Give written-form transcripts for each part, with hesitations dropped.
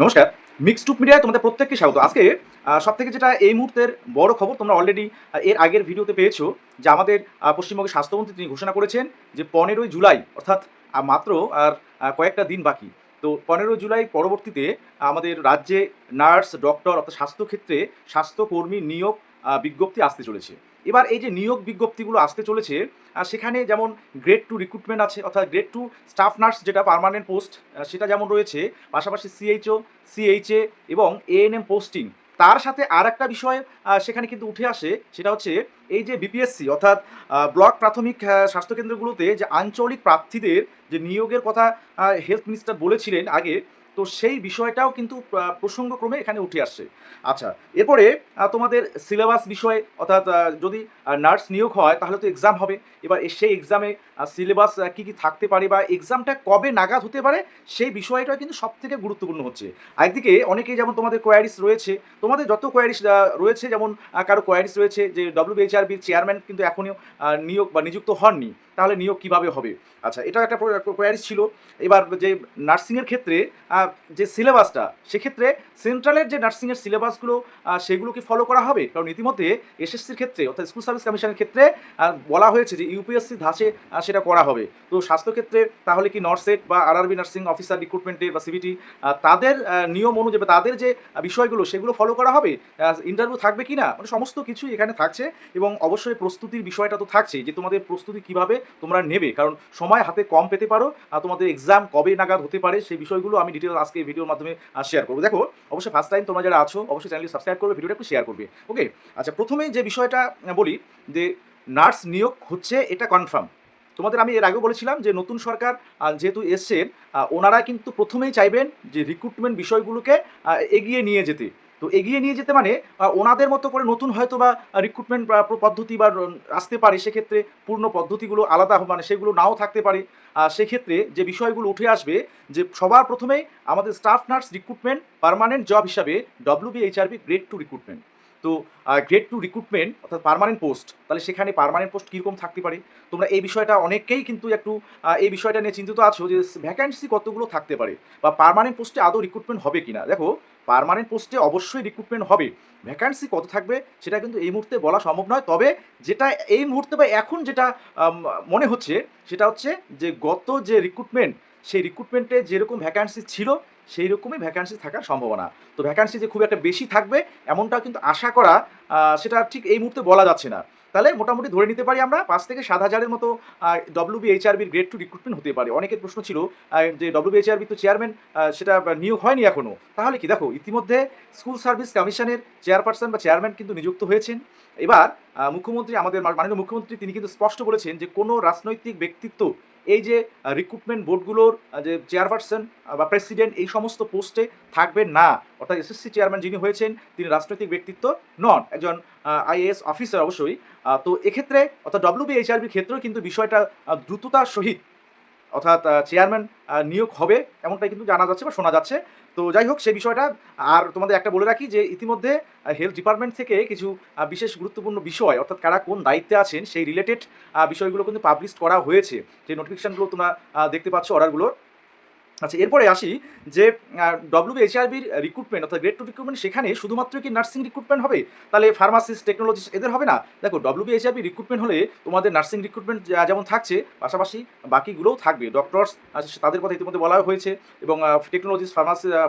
নমস্কার। মিক্সড টুপ মিডিয়ায় তোমাদের প্রত্যেককে স্বাগত। আজকে সবথেকে যেটা এই মুহূর্তের বড় খবর, তোমরা অলরেডি এর আগের ভিডিওতে পেয়েছো যে আমাদের পশ্চিমবঙ্গের স্বাস্থ্যমন্ত্রী তিনি ঘোষণা করেছেন যে 15ই জুলাই অর্থাৎ মাত্র আর কয়েকটা দিন বাকি। তো 15 জুলাই পরবর্তীতে আমাদের রাজ্যে নার্স, ডক্টর অর্থাৎ স্বাস্থ্যক্ষেত্রে স্বাস্থ্যকর্মী নিয়োগ বিজ্ঞপ্তি আসতে চলেছে। এবার এই যে নিয়োগ বিজ্ঞপ্তিগুলো আসতে চলেছে, সেখানে যেমন গ্রেড 2 রিক্রুটমেন্ট আছে, অর্থাৎ গ্রেড 2 স্টাফ নার্স যেটা পার্মানেন্ট পোস্ট, সেটা যেমন রয়েছে, পাশাপাশি সিএইচও, সিএইচএ এবং এএনএম পোস্টিং। তার সাথে আর একটা বিষয় সেখানে কিন্তু উঠে আসে, সেটা হচ্ছে এই যে বিপিএসসি অর্থাৎ ব্লক প্রাথমিক স্বাস্থ্যকেন্দ্রগুলোতে যে আঞ্চলিক প্রার্থীদের যে নিয়োগের কথা হেলথ মিনিস্টার বলেছিলেন আগে, তো সেই বিষয়টাও কিন্তু প্রসঙ্গক্রমে এখানে উঠে আসছে। আচ্ছা, এরপরে তোমাদের সিলেবাস বিষয়ে, অর্থাৎ যদি নার্স নিয়োগ হয় তাহলে তো এক্সাম হবে। এবার সেই এক্সামে সিলেবাস কী কী থাকতে পারে বা এক্সামটা কবে নাগাদ হতে পারে, সেই বিষয়টা কিন্তু সবথেকে গুরুত্বপূর্ণ হচ্ছে। একদিকে অনেকেই যেমন তোমাদের কোয়ারিস রয়েছে, তোমাদের যত কোয়ারিস রয়েছে, যেমন কারো কোয়ারিস রয়েছে যে ডব্লিউবিএইচআরবির চেয়ারম্যান কিন্তু এখনও নিয়োগ বা নিযুক্ত হননি, তাহলে নিয়োগ কিভাবে হবে। আচ্ছা, এটাও একটা কোয়ারিস ছিল। এবার যে নার্সিংয়ের ক্ষেত্রে যে সিলেবাসটা, সেক্ষেত্রে সেন্ট্রালের যে নার্সিংয়ের সিলেবাসগুলো সেগুলো কি ফলো করা হবে? কারণ ইতিমধ্যে এসএসসির ক্ষেত্রে অর্থাৎ স্কুল সার্ভিস কমিশনের ক্ষেত্রে বলা হয়েছে যে ইউপিএসসি ধাঁচে সেটা করা হবে। তো স্বাস্থ্যক্ষেত্রে তাহলে কি নর্সেট বা আরআরবি নার্সিং অফিসার রিক্রুটমেন্টের বা সিবিটি তাদের নিয়ম অনুযায়ী বা তাদের যে বিষয়গুলো সেগুলো ফলো করা হবে? ইন্টারভিউ থাকবে কি না, মানে সমস্ত কিছুই এখানে থাকছে। এবং অবশ্যই প্রস্তুতির বিষয়টা তো থাকছেই, যে তোমাদের প্রস্তুতি কিভাবে তোমরা নেবে, কারণ সময় হাতে কম পেতে পারো। তোমাদের এক্সাম কবে নাগাদ হতে পারে সেই বিষয়গুলো আমি ডিটেলস আজকে এই ভিডিওর মাধ্যমে শেয়ার করবো। দেখো, অবশ্যই ফার্স্ট টাইম তোমরা যারা আছো অবশ্যই চ্যানেলটি সাবস্ক্রাইব করবে, ভিডিওটা একটু শেয়ার করবে। ওকে। আচ্ছা, প্রথমেই যে বিষয়টা বলি, যে নার্স নিয়োগ হচ্ছে এটা কনফার্ম। তোমাদের আমি এর আগেও বলেছিলাম যে নতুন সরকার যেহেতু এসছেন, ওনারা কিন্তু প্রথমেই চাইবেন যে রিক্রুটমেন্ট বিষয়গুলোকে এগিয়ে নিয়ে যেতে। তো এগিয়ে নিয়ে যেতে মানে ওনাদের মতো করে নতুন হয়তো বা রিক্রুটমেন্ট পদ্ধতি বা আসতে পারে, সেক্ষেত্রে পূর্ণ পদ্ধতিগুলো আলাদা মানে সেগুলো নাও থাকতে পারে। সেক্ষেত্রে যে বিষয়গুলো উঠে আসবে, যে সবার প্রথমেই আমাদের staff nurse recruitment permanent job হিসাবে ডব্লিউবিএইচআরবি গ্রেড 2 রিক্রুটমেন্ট। তো গ্রেড 2 রিক্রুটমেন্ট অর্থাৎ পার্মানেন্ট পোস্ট, তাহলে সেখানে পার্মানেন্ট পোস্ট কীরকম থাকতে পারে? তোমরা এই বিষয়টা অনেকেই কিন্তু একটু এই বিষয়টা নিয়ে চিন্তিত আছো যে ভ্যাকান্সি কতগুলো থাকতে পারে বা পার্মানেন্ট পোস্টে আদৌ রিক্রুটমেন্ট হবে কিনা। দেখো, পার্মানেন্ট পোস্টে অবশ্যই রিক্রুটমেন্ট হবে, ভ্যাকান্সি কত থাকবে সেটা কিন্তু এই মুহূর্তে বলা সম্ভব নয়। তবে যেটা এই মুহূর্তে বা এখন যেটা মনে হচ্ছে, সেটা হচ্ছে যে গত যে রিক্রুটমেন্ট, সেই রিক্রুটমেন্টে যেরকম ভ্যাকান্সি ছিল সেই রকমই ভ্যাকান্সি থাকার সম্ভাবনা। তো ভ্যাকান্সি যে খুব একটা বেশি থাকবে এমনটাও কিন্তু আশা করা সেটা ঠিক এই মুহূর্তে বলা যাচ্ছে না। তাহলে মোটামুটি ধরে নিতে পারি আমরা 5 থেকে 7 হাজারের মতো ডব্লিউবিএইচআরবির গ্রেড 2 রিক্রুটমেন্ট হতে পারে। অনেকের প্রশ্ন ছিল যে ডব্লিউবিএইচআরবি তো চেয়ারম্যান সেটা নিয়োগ হয়নি এখনও, তাহলে কি? দেখো, ইতিমধ্যে স্কুল সার্ভিস কমিশনের চেয়ারপারসন বা চেয়ারম্যান কিন্তু নিযুক্ত হয়েছেন। এবার মুখ্যমন্ত্রী, আমাদের মাননীয় মুখ্যমন্ত্রী, তিনি কিন্তু স্পষ্ট বলেছেন যে কোনো রাজনৈতিক ব্যক্তিত্ব এই যে রিক্রুটমেন্ট বোর্ডগুলোর যে চেয়ারপারসন বা প্রেসিডেন্ট এই সমস্ত পোস্টে থাকবেন না। অর্থাৎ এসএসসি চেয়ারম্যান যিনি হয়েছেন তিনি রাজনৈতিক ব্যক্তিত্ব নন, একজন আইএএস অফিসার অবশ্যই। তো এক্ষেত্রে অর্থাৎ ডব্লিউবিএইচআরবির ক্ষেত্রেও কিন্তু বিষয়টা দ্রুততার সহিত অর্থাৎ চেয়ারম্যান নিয়োগ হবে এমনটাই কিন্তু জানা যাচ্ছে বা শোনা যাচ্ছে। তো যাই হোক, সেই বিষয়টা। আর তোমাদের একটা বলে রাখি যে ইতিমধ্যে হেলথ ডিপার্টমেন্ট থেকে কিছু বিশেষ গুরুত্বপূর্ণ বিষয়, অর্থাৎ কারা কোন দায়িত্বে আছেন সেই রিলেটেড বিষয়গুলো কিন্তু পাবলিশ করা হয়েছে। সেই নোটিফিকেশানগুলো তোমরা দেখতে পাচ্ছ, অর্ডারগুলোর। আচ্ছা, এরপরে আসি যে ডব্লিউবিএইচআরবির রিক্রুটমেন্ট অর্থাৎ গ্রেড 2 রিক্রুটমেন্ট, সেখানে শুধুমাত্র কি নার্সিং রিক্রুটমেন্ট হবে? তাহলে ফার্মাসিস্ট, টেকনোলজিস্ট এদের হবে না? দেখো, ডব্লিউবিএইচআরবি রিক্রুটমেন্ট হলে তোমাদের নার্সিং রিক্রুটমেন্ট যেমন থাকছে, পাশাপাশি বাকিগুলোও থাকবে। ডক্টরস তাদের কথা ইতিমধ্যে বলা হয়েছে, এবং টেকনোলজিস্ট,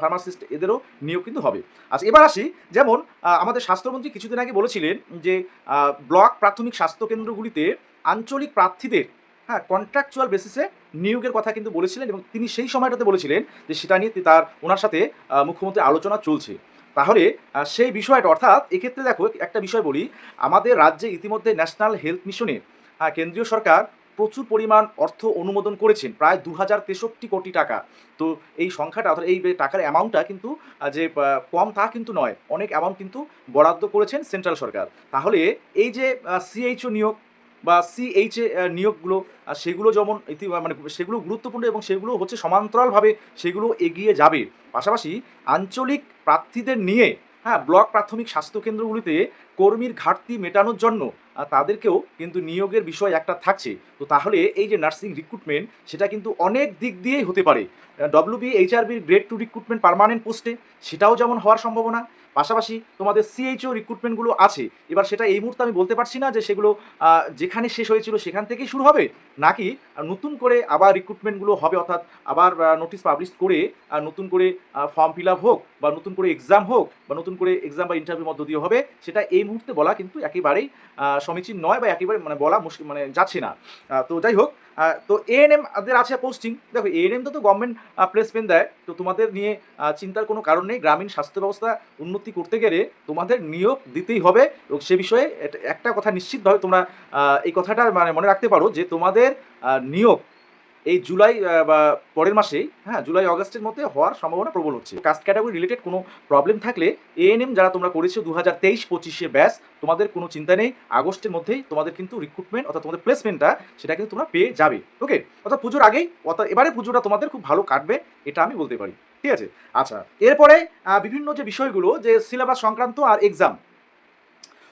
ফার্মাসিস্ট এদেরও নিয়োগ কিন্তু হবে। আচ্ছা, এবার আসি, যেমন আমাদের স্বাস্থ্যমন্ত্রী কিছুদিন আগে বলেছিলেন যে ব্লক প্রাথমিক স্বাস্থ্যকেন্দ্রগুলিতে আঞ্চলিক প্রার্থীদের, হ্যাঁ, কন্ট্রাকচুয়াল বেসিসে নিয়োগের কথা কিন্তু বলেছিলেন, এবং তিনি সেই সময়টাতে বলেছিলেন যে সেটা নিয়ে ওনার সাথে মুখ্যমন্ত্রী আলোচনা চলছে। তাহলে সেই বিষয়টা, অর্থাৎ এক্ষেত্রে দেখো একটা বিষয় বলি, আমাদের রাজ্যে ইতিমধ্যে ন্যাশনাল হেলথ মিশনে কেন্দ্রীয় সরকার প্রচুর পরিমাণ অর্থ অনুমোদন করেছেন, প্রায় 2063 কোটি টাকা। তো এই সংখ্যাটা, অর্থাৎ এই টাকার অ্যামাউন্টটা কিন্তু যে কম তা কিন্তু নয়, অনেক অ্যামাউন্ট কিন্তু বরাদ্দ করেছেন সেন্ট্রাল সরকার। তাহলে এই যে সিএইচও নিয়োগ বা সিএইচএ নিয়োগগুলো, সেগুলো যেমন মানে সেগুলো গুরুত্বপূর্ণ এবং সেগুলো হচ্ছে সমান্তরালভাবে সেগুলো এগিয়ে যাবে। পাশাপাশি আঞ্চলিক প্রার্থীদের নিয়ে, হ্যাঁ, ব্লক প্রাথমিক স্বাস্থ্যকেন্দ্রগুলিতে কর্মীর ঘাটতি মেটানোর জন্য তাদেরকেও কিন্তু নিয়োগের বিষয় একটা থাকছে। তো তাহলে এই যে নার্সিং রিক্রুটমেন্ট সেটা কিন্তু অনেক দিক দিয়েই হতে পারে। ডব্লিউবি এইচআরবির গ্রেড 2 রিক্রুটমেন্ট পার্মানেন্ট পোস্টে সেটাও যেমন হওয়ার সম্ভাবনা, পাশাপাশি তোমাদের সিএইচও রিক্রুটমেন্টগুলো আছে। এবার সেটা এই মুহূর্তে আমি বলতে পারছি না যে সেগুলো যেখানে শেষ হয়েছিল সেখান থেকেই শুরু হবে, নাকি নতুন করে আবার রিক্রুটমেন্টগুলো হবে, অর্থাৎ আবার নোটিশ পাবলিশ করে নতুন করে ফর্ম ফিল আপ হোক বা নতুন করে এক্সাম হোক বা নতুন করে এক্সাম বা ইন্টারভিউর মধ্য দিয়ে হবে, সেটা এই মুহূর্তে বলা কিন্তু একেবারেই সমীচীন নয় বা একেবারে বলা মুশকিল যাচ্ছে না। তো যাই হোক, তো এএনএম দের আছে পোস্টিং। দেখো এএনএম তো গভর্নমেন্ট প্লেসমেন্ট দেয়, তো তোমাদের নিয়ে চিন্তার কোনো কারণ নেই। গ্রামীণ স্বাস্থ্য ব্যবস্থা উন্নতি করতে গেলে তোমাদের নিয়োগ দিতেই হবে, এবং সে বিষয়ে একটা কথা নিশ্চিতভাবে তোমরা এই কথাটা মনে রাখতে পারো যে তোমাদের নিয়োগ এই জুলাই বা পরের মাসেই, হ্যাঁ জুলাই অগাস্টের মধ্যে হওয়ার সম্ভাবনা প্রবল হচ্ছে। কাস্ট ক্যাটাগরি রিলেটেড কোনো প্রবলেম থাকলে এএনএম যারা তোমরা করেছো 2023-25 ব্যাচ, তোমাদের কোনো চিন্তা নেই, আগস্টের মধ্যেই তোমাদের কিন্তু রিক্রুটমেন্ট অর্থাৎ তোমাদের প্লেসমেন্টটা সেটা কিন্তু তোমরা পেয়ে যাবে। ওকে, অর্থাৎ পুজোর আগেই, অর্থাৎ এবারে পুজোটা তোমাদের খুব ভালো কাটবে, এটা আমি বলতে পারি। ঠিক আছে, আচ্ছা এরপরে বিভিন্ন যে বিষয়গুলো যে সিলেবাস সংক্রান্ত আর এক্সাম,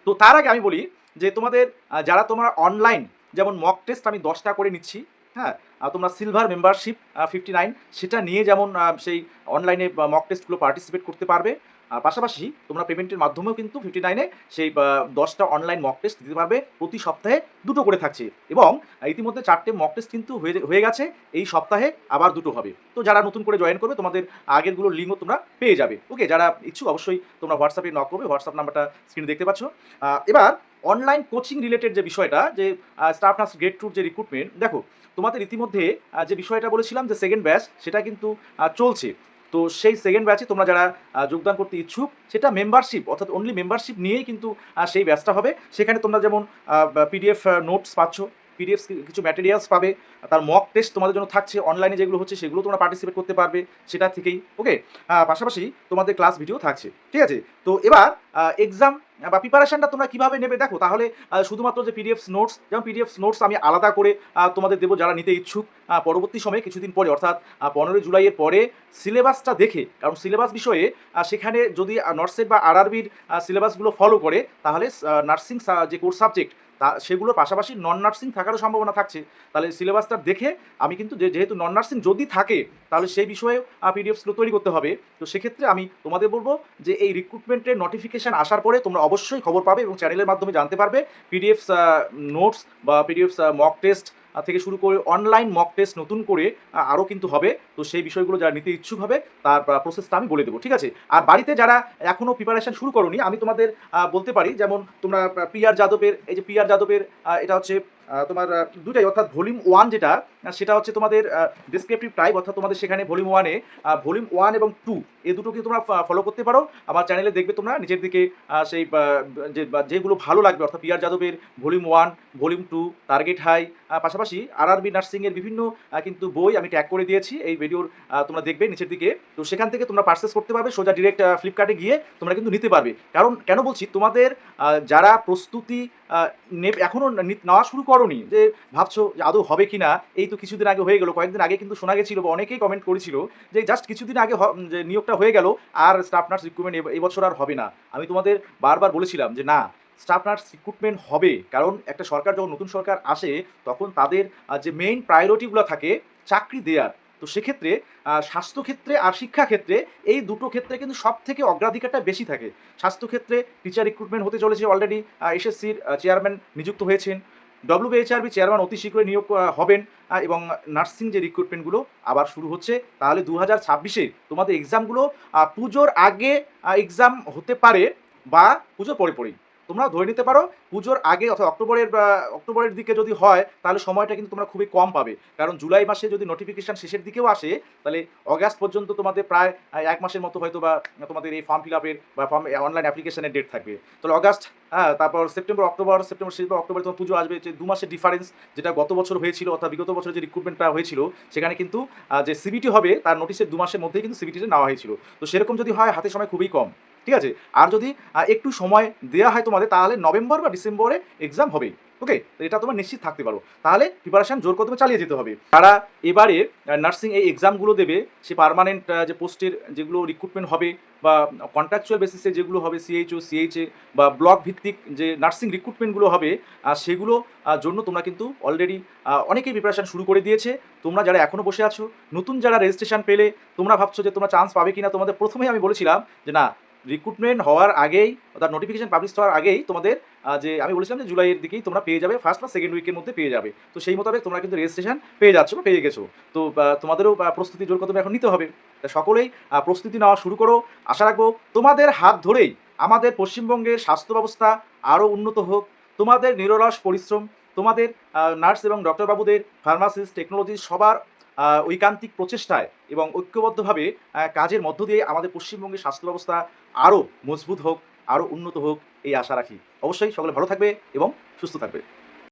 তো তার আগে আমি বলি যে তোমাদের যারা তোমরা অনলাইন যেমন মক টেস্ট আমি 10টা করে নিচ্ছি, হ্যাঁ তোমরা সিলভার মেম্বারশিপ 59 সেটা নিয়ে যেমন সেই অনলাইনে মক টেস্টগুলো পার্টিসিপেট করতে পারবে। পাশাপাশি তোমরা পেমেন্টের মাধ্যমেও কিন্তু 59-এ সেই 10টা অনলাইন মক টেস্ট দিতে পারবে, প্রতি সপ্তাহে 2টো করে থাকছে, এবং ইতিমধ্যে 4টে মক টেস্ট কিন্তু হয়ে গেছে, এই সপ্তাহে আবার 2টো হবে। তো যারা নতুন করে জয়েন করবে তোমাদের আগেরগুলোর লিঙ্কও তোমরা পেয়ে যাবে। ওকে, যারা ইচ্ছুক অবশ্যই তোমরা হোয়াটসঅ্যাপে নক করবে, হোয়াটসঅ্যাপ নাম্বারটা স্ক্রিনে দেখতে পাচ্ছ। এবার অনলাইন কোচিং রিলেটেড যে বিষয়টা, যে স্টাফ নার্স গ্রেড 2 যে রিক্রুটমেন্ট, দেখো তোমাদের ইতিমধ্যে যে বিষয়টা বলেছিলাম যে সেকেন্ড ব্যাচ সেটা কিন্তু চলছে। তো সেই সেকেন্ড ব্যাচে তোমরা যারা যোগদান করতে ইচ্ছুক, সেটা মেম্বারশিপ অর্থাৎ অনলি মেম্বারশিপ নিয়েই কিন্তু সেই ব্যাচটা হবে। সেখানে তোমরা যেমন পিডিএফ নোটস পাচ্ছ, পিডিএফ কিছু ম্যাটেরিয়ালস পাবে, তার মক টেস্ট তোমাদের জন্য থাকছে, অনলাইনে যেগুলো হচ্ছে সেগুলো তোমরা পার্টিসিপেট করতে পারবে সেটা থেকেই। ওকে, পাশাপাশি তোমাদের ক্লাস ভিডিও থাকছে। ঠিক আছে, তো এবার এক্সাম বা প্রিপারেশনটা তোমরা কীভাবে নেবে দেখো, তাহলে শুধুমাত্র যে পিডিএফ নোটস, যেমন পিডিএফ নোটস আমি আলাদা করে তোমাদের দেবো যারা নিতে ইচ্ছুক, পরবর্তী সময়ে কিছুদিন পরে অর্থাৎ 15 জুলাইয়ের পরে সিলেবাসটা দেখে, কারণ সিলেবাস বিষয়ে সেখানে যদি নর্সের বা আরআরবির সিলেবাসগুলো ফলো করে, তাহলে নার্সিং যে কোর্স সাবজেক্ট সেগুলোর পাশাপাশি নন নার্সিং থাকারও সম্ভাবনা থাকছে। তাহলে সিলেবাসটা দেখে আমি কিন্তু যেহেতু নন নার্সিং যদি থাকে তাহলে সেই বিষয়ে পিডিএফসগুলো তৈরি করতে হবে। তো সেক্ষেত্রে আমি তোমাদের বলবো যে এই রিক্রুটমেন্টের নোটিফিকেশান আসার পরে তোমরা অবশ্যই খবর পাবে এবং চ্যানেলের মাধ্যমে জানতে পারবে পিডিএফস নোটস বা পিডিএফস মক টেস্ট থেকে শুরু করে অনলাইন মক টেস্ট নতুন করে আরও কিন্তু হবে। তো সেই বিষয়গুলো যারা নিতে ইচ্ছুক হবে তার প্রসেসটা আমি বলে দেবো। ঠিক আছে, আর বাড়িতে যারা এখনও প্রিপারেশান শুরু করোনি, আমি তোমাদের বলতে পারি, যেমন তোমরা পিআর যাদবের, এই যে পিআর যাদবের এটা হচ্ছে তোমার দুটাই, অর্থাৎ ভলিউম 1 যেটা সেটা হচ্ছে তোমাদের ডিসক্রিপটিভ টাইপ, অর্থাৎ তোমাদের সেখানে ভলিউম 1-এ ভলিউম 1 এবং 2 এই দুটোকে তোমরা ফলো করতে পারো। আমার চ্যানেলে দেখবে তোমরা নিচের দিকে সেই যেগুলো ভালো লাগবে, অর্থাৎ পিআর যাদবের ভলিউম 1, ভলিউম 2, টার্গেট হাই, পাশাপাশি আরআরবি নার্সিংয়ের বিভিন্ন কিন্তু বই আমি ট্যাগ করে দিয়েছি এই ভিডিওর, তোমরা দেখবে নিচের দিকে। তো সেখান থেকে তোমরা পারচেস করতে পারবে, সোজা ডিরেক্ট ফ্লিপকার্টে গিয়ে তোমরা কিন্তু নিতে পারবে। কারণ কেন বলছি, তোমাদের যারা প্রস্তুতি এখনও নেওয়া শুরু করোনি, যে ভাবছো যে আদৌ হবে কি না, এই তো কিছুদিন আগে হয়ে গেলো, কয়েকদিন আগে কিন্তু শোনা গেছিলো বা অনেকেই কমেন্ট করেছিল যে জাস্ট কিছুদিন আগে যে নিয়োগটা হয়ে গেল আর স্টাফ নার্স রিক্রুটমেন্ট এই বছর আর হবে না। আমি তোমাদের বারবার বলেছিলাম যে না, স্টাফ নার্স রিক্রুটমেন্ট হবে, কারণ একটা সরকার যখন নতুন সরকার আসে তখন তাদের যে মেইন প্রায়োরিটিগুলো থাকে চাকরি দেওয়ার। তো সেক্ষেত্রে স্বাস্থ্যক্ষেত্রে আর শিক্ষাক্ষেত্রে এই দুটো ক্ষেত্রে কিন্তু সব থেকে অগ্রাধিকারটা বেশি থাকে। স্বাস্থ্যক্ষেত্রে টিচার রিক্রুটমেন্ট হতে চলেছে, অলরেডি এসএসসির চেয়ারম্যান নিযুক্ত হয়েছেন, ডব্লিউবিএইচআরবি চেয়ারম্যান অতি শীঘ্রই নিয়োগ হবেন, এবং নার্সিং যে রিক্রুটমেন্টগুলো আবার শুরু হচ্ছে। তাহলে 2026-এ তোমাদের এক্সামগুলো পুজোর আগে এক্সাম হতে পারে বা পুজোর পরে পরেই, তোমরা ধরে নিতে পারো পুজোর আগে অথবা অক্টোবরের দিকে যদি হয় তাহলে সময়টা কিন্তু তোমরা খুবই কম পাবে, কারণ জুলাই মাসে যদি নোটিফিকেশান শেষের দিকেও আসে তাহলে অগাস্ট পর্যন্ত তোমাদের প্রায় 1 মাসের মতো হয়তো বা তোমাদের এই ফর্ম ফিল আপের বা ফর্ম অনলাইন অ্যাপ্লিকেশনের ডেট থাকবে। তাহলে অগাস্ট, তারপর সেপ্টেম্বর শেষ বা অক্টোবরে তোমার পুজো আসবে, যে 2 মাসের ডিফারেন্স যেটা গত বছর হয়েছিল, অর্থাৎ বিগত বছর যে রিক্রুটমেন্টটা হয়েছিল সেখানে কিন্তু যে সিবিটি হবে তার নোটিশের 2 মাসের মধ্যেই কিন্তু সিবিটিটা নেওয়া হয়েছিল। তো সেরকম যদি হয় হাতে সময় খুবই কম। ঠিক আছে, আর যদি একটু সময় দেওয়া হয় তোমাদের তাহলে নভেম্বর বা ডিসেম্বরে এক্সাম হবে। ওকে, তো এটা তোমার নিশ্চিত থাকতে পারো। তাহলে প্রিপারেশন জোর কদমে চালিয়ে যেতে হবে। তারা এবারে নার্সিং এই এক্সামগুলো দেবে, সে পার্মানেন্ট যে পোস্টের যেগুলো রিক্রুটমেন্ট হবে বা কন্ট্রাকচুয়াল বেসিসে যেগুলো হবে সিএইচও সিএইচএ বা ব্লক ভিত্তিক যে নার্সিং রিক্রুটমেন্টগুলো হবে, সেগুলো জন্য তোমরা কিন্তু অলরেডি অনেকেই প্রিপারেশন শুরু করে দিয়েছে। তোমরা যারা এখনও বসে আছো, নতুন যারা রেজিস্ট্রেশন পেলে তোমরা ভাবছো যে তোমরা চান্স পাবে কিনা, তোমাদের প্রথমেই আমি বলেছিলাম যে না, রিক্রুটমেন্ট হওয়ার আগেই অর্থাৎ নোটিফিকেশন পাবলিশ হওয়ার আগেই তোমাদের যে আমি বলেছিলাম যে জুলাইয়ের দিকেই তোমরা পেয়ে যাবে, ফার্স্ট বা সেকেন্ড উইকের মধ্যে পেয়ে যাবে। তো সেই মোতাবেক তোমরা কিন্তু রেজিস্ট্রেশন পেয়ে যাচ্ছ বা পেয়ে গেছো। তো তোমাদেরও প্রস্তুতি জোর কদমে এখন নিতে হবে। তা সকলেই প্রস্তুতি নেওয়া শুরু করো। আশা রাখবো তোমাদের হাত ধরেই আমাদের পশ্চিমবঙ্গের স্বাস্থ্য ব্যবস্থা আরও উন্নত হোক। তোমাদের নিরলস পরিশ্রম, তোমাদের নার্স এবং ডক্টরবাবুদের, ফার্মাসিস্ট, টেকনোলজিস্ট সবার ঐকান্তিক প্রচেষ্টায় এবং ঐক্যবদ্ধভাবে কাজের মধ্য দিয়ে আমাদের পশ্চিমবঙ্গের স্বাস্থ্য ব্যবস্থা আরও মজবুত হোক, আরও উন্নত হোক, এই আশা রাখি। অবশ্যই সকলে ভালো থাকবে এবং সুস্থ থাকবে।